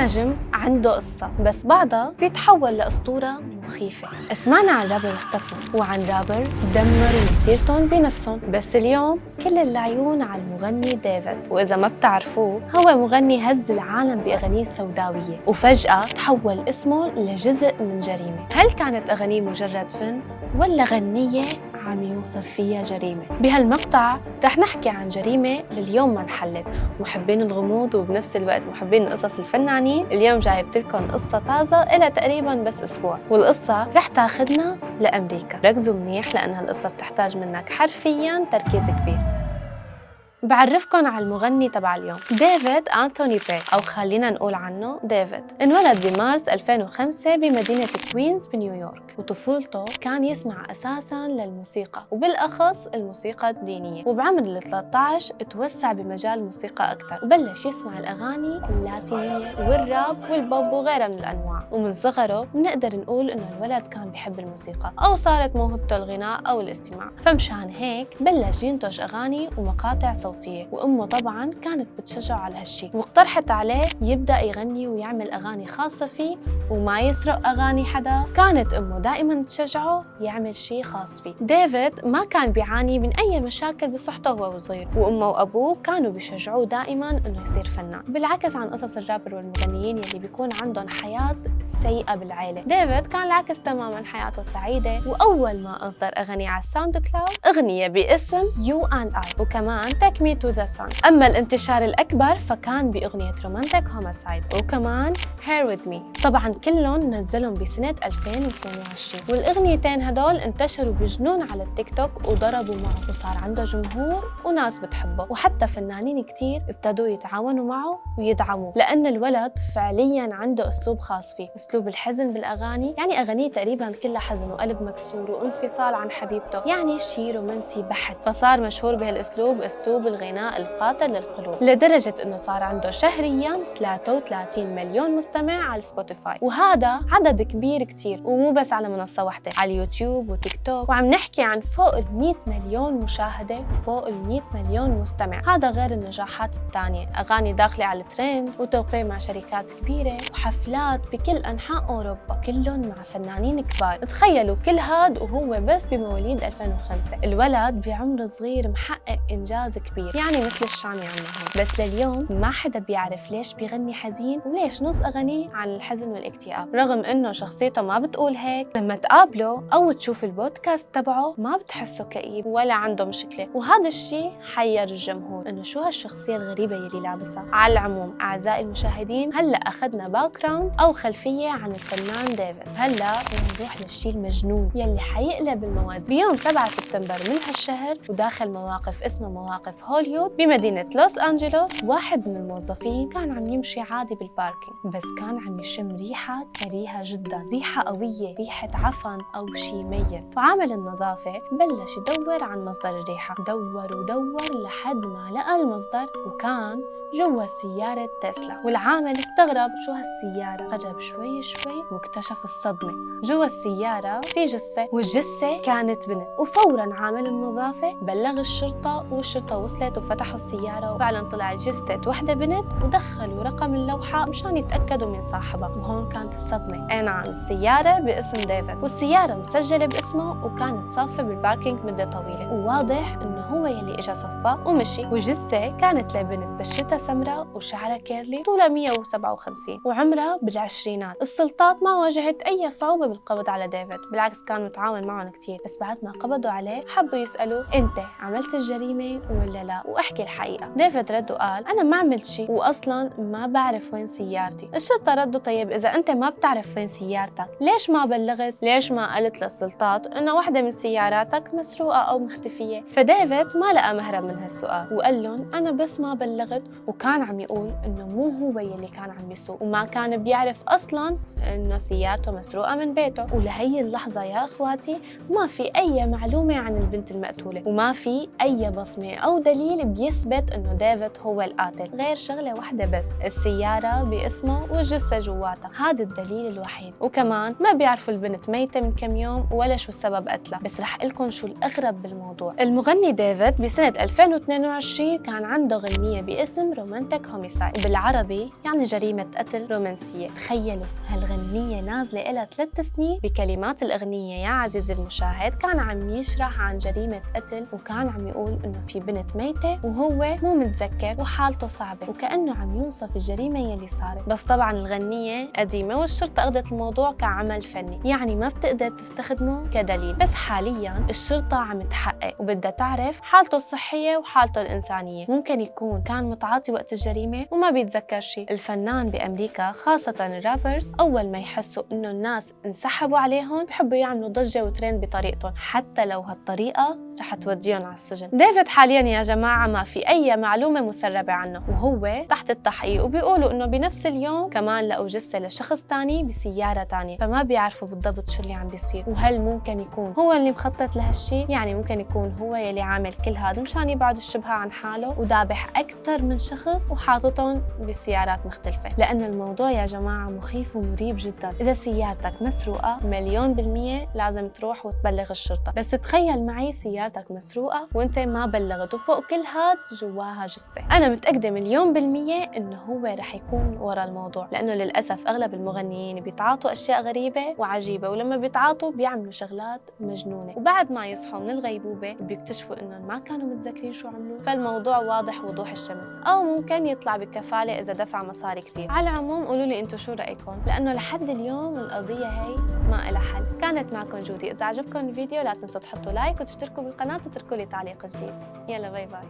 كل نجم عنده قصة، بس بعضها بيتحول لأسطورة مخيفة. سمعنا عن رابر اختفوا وعن رابر دمروا مسيرتهم بنفسهم، بس اليوم كل العيون على المغني ديفيد. وإذا ما بتعرفوه، هو مغني هز العالم بأغانيه السوداوية، وفجأة تحول اسمه لجزء من جريمة. هل كانت أغانيه مجرد فن ولا غنية عم يوصف فيها جريمة؟ بهالمقطع رح نحكي عن جريمة لليوم ما انحلت. محبين الغموض وبنفس الوقت محبين قصص الفنانين، اليوم جايبت لكم قصة طازة إلها تقريبا بس أسبوع، والقصة رح تاخدنا لأمريكا. ركزوا منيح لأنها القصة بتحتاج منك حرفياً تركيز كبير. بعرفكن على المغني تبع اليوم، ديفيد أنثوني بيري، أو خلينا نقول عنه ديفيد. انولد بمارس 2005 بمدينة كوينز بنيويورك، وطفولته كان يسمع أساساً للموسيقى، وبالأخص الموسيقى الدينية. وبعمر 13 توسع بمجال الموسيقى أكثر، وبلش يسمع الأغاني اللاتينية والراب والبوب وغيرها من الأنواع. ومن صغره بنقدر نقول إنه الولد كان بيحب الموسيقى، أو صارت موهبته الغناء أو الاستماع، فمشان هيك بلش ينتج أغاني ومقاطع صوتية. وأمه طبعاً كانت بتشجعه على هالشي، واقترحت عليه يبدأ يغني ويعمل أغاني خاصة فيه وما يسرق أغاني حدا. كانت أمه دائماً تشجعه يعمل شي خاص فيه. ديفيد ما كان بيعاني من أي مشاكل بصحته وهو صغير، وأمه وأبوه كانوا بيشجعوه دائماً إنه يصير فنان، بالعكس عن قصص الرابر والمغنيين يلي بيكون عندهم حياة سيئة بالعائلة. ديفيد كان العكس تماماً، حياته سعيدة. وأول ما أصدر أغنية على الساوند كلاود أغنية باسم You and I، وكمان Take Me to the Sun. أما الانتشار الأكبر فكان بأغنية رومانتيك هوميسايد، وكمان Here with Me. طبعاً كلهم نزلهم بسنة 2022، والأغنيتين هدول انتشروا بجنون على التيك توك وضربوا معه، وصار عنده جمهور وناس بتحبه. وحتى فنانين كتير ابتدوا يتعاونوا معه ويدعموه، لأن الولد فعلياً عنده أسلوب خاص فيه، أسلوب الحزن بالأغاني. يعني أغانيه تقريباً كلها حزن وقلب مكسور وانفصال عن حبيبته، يعني شي رومانسي بحت. فصار مشهور بهالأسلوب، أسلوب الغناء القاتل للقلوب، لدرجة إنه صار عنده شهرياً 33 مليون مستمع على سبوتيفاي، وهذا عدد كبير كتير، ومو بس على منصة واحدة، على اليوتيوب وتيك توك. وعم نحكي عن فوق 100 مليون مشاهدة وفوق 100 مليون مستمع. هذا غير النجاحات الثانية، أغاني داخلة على الترند وتوقيع مع شركات كبيرة وحفلات بكل أنحاء أوروبا، كلهم مع فنانين كبار. تخيلوا كل هاد وهو بس بمواليد 2005. الولد بعمر صغير محقق إنجاز كبير، يعني مثل الشامي عنا هون. بس لليوم ما حدا بيعرف ليش بيغني حزين وليش نص أغانيه عن الحزن والاكتئاب، رغم إنه شخصيته ما بتقول هيك. لما تقابله أو تشوف البودكاست تبعه ما بتحسه كئيب ولا عنده مشكلة، وهذا الشيء حير الجمهور إنه شو هالشخصية الغريبة يلي لابسها. على العموم أعزائي المشاهدين، هلأ أخذنا باك جراوند أو خلفية عن الفنان ديفيد. هلأ نروح للشيء المجنون يلي حيقلب الموازين. بيوم 7 سبتمبر من هالشهر، وداخل مواقف اسمها مواقف هوليوود بمدينة لوس أنجلوس، واحد من الموظفين كان عم يمشي عادي بالباركينج، بس كان عم يشم ريحة كريهة جدا، ريحة قوية، ريحة عفن أو شي ميت. فعامل النظافة بلش يدور عن مصدر الريحة، دور ودور لحد ما لقى المصدر، وكان جوا سيارة تسلا. والعامل استغرب شو هالسيارة، قرب شوي شوي واكتشف الصدمة. جوا السيارة في جثة، والجثة كانت بنت. وفوراً عامل النظافة بلغ الشرطة، والشرطة وصلت وفتحوا السيارة، وفعلاً طلعت جثة وحدة بنت، ودخلوا رقم اللوحة مشان يتأكدوا من صاحبها. وهون كانت الصدمة، أي نعم السيارة باسم ديفيد، والسيارة مسجلة باسمه، وكانت صافة بالباركينج مدة طويلة، وواضح إنه هو يلي إجا صفى ومشي. وجثة كانت لبنت بشرتها سمراء وشعرها كيرلي، طولها 157 وعمرها بالعشرينات. السلطات ما واجهت أي صعوبة بالقبض على ديفيد، بالعكس كان متعاون معهم كتير. بس بعد ما قبضوا عليه حبوا يسألوا أنت عملت الجريمة ولا لا، واحكي الحقيقة. ديفيد رد وقال أنا ما عملت شيء، وأصلاً ما بعرف وين سيارتي. الشرطة ردوا طيب إذا أنت ما بتعرف وين سيارتك، ليش ما بلغت؟ ليش ما قلت للسلطات إنه واحدة من سياراتك مسروقة أو مختفية؟ فديفيد ما لقى مهرب من هالسؤال، وقال لهم أنا بس ما بلغت، وكان عم يقول إنه مو هو يلي كان عم يسوق، وما كان بيعرف أصلاً إنه سيارته مسروقة من بيته. ولهي اللحظة يا أخواتي ما في أي معلومة عن البنت المقتولة، وما في أي بصمة أو دليل بيثبت إنه ديفيد هو القاتل، غير شغلة واحدة بس، السيارة باسمه والجثة جواتها. هذا الدليل الوحيد. وكمان ما بيعرفوا البنت ميتة من كم يوم ولا شو سبب قتلها. بس رح لكم شو الأغرب بالموضوع، المغني ديفيد بسنة 2022 كان عنده غنية باسم رومانتيك هوميسايد، وبالعربي يعني جريمة قتل رومانسية. تخيلوا هالغنية نازلة إلها 3 سنين بكلمات الأغنية يا عزيزي المشاهد كان عم يشرح عن جريمة قتل، وكان عم يقول إنه في بنت ميتة وهو مو متذكر وحالته صعبة، وكأنه عم يوصف الجريمة يلي صارت. بس طبعا الغنية قديمة والشرطة أخذت الموضوع كعمل فني، يعني ما بتقدر تستخدمه كدليل. بس حاليا الشرطة عم تحقق وبدها تعرف حالته الصحية وحالته الإنسانية. ممكن يكون كان متعاطي وقت الجريمة وما بيتذكر شيء. الفنان بأمريكا خاصة الرابرز أول ما يحسوا إنه الناس انسحبوا عليهم بحبوا يعملوا ضجة وترند بطريقتهم، حتى لو هالطريقة رح توديهم على السجن. ديفيد حاليا يا جماعة ما في أي معلومة مسربة عنه، وهو تحت التحقيق، وبيقولوا إنه بنفس اليوم كمان لقوا جثة لشخص تاني بسيارة تانية، فما بيعرفوا بالضبط شو اللي عم بيصير. وهل ممكن يكون هو اللي مخطط لهالشي؟ يعني ممكن يكون هو يلي عامل كل هذا مشان يبعد الشبهة عن حاله وذابح أكثر من شخص وحاططهم بسيارات مختلفة. لأن الموضوع يا جماعة مخيف ومريب جدا. إذا سيارتك مسروقة 100% لازم تروح وتبلغ الشرطة، بس تخيل معي سيارتك مسروقة وانت ما بلغت، وفوق كل هاد جواها جثة. أنا متأكدة 100% إنه هو رح يكون ورا الموضوع، لأنه للأسف أغلب المغنيين بيتعاطوا أشياء غريبة وعجيبة، ولما بيتعاطوا بيعملوا شغلات مجنونة، وبعد ما يصحوا من الغيبوبة بيكتشفوا إنهم ما كانوا متذكرين شو عملوا. فالموضوع واضح وضوح الشمس، أو ممكن يطلع بكفالة إذا دفع مصاري كتير. على العموم قولوا لي أنتوا شو رأيكم، لأنه لحد اليوم القضية هي ما إلها حل. كانت معكم جودي. إذا عجبكم الفيديو لا تنسوا تحطوا لايك وتشتركوا بالقناة وتتركوا لي تعليق جديد. يلا باي باي.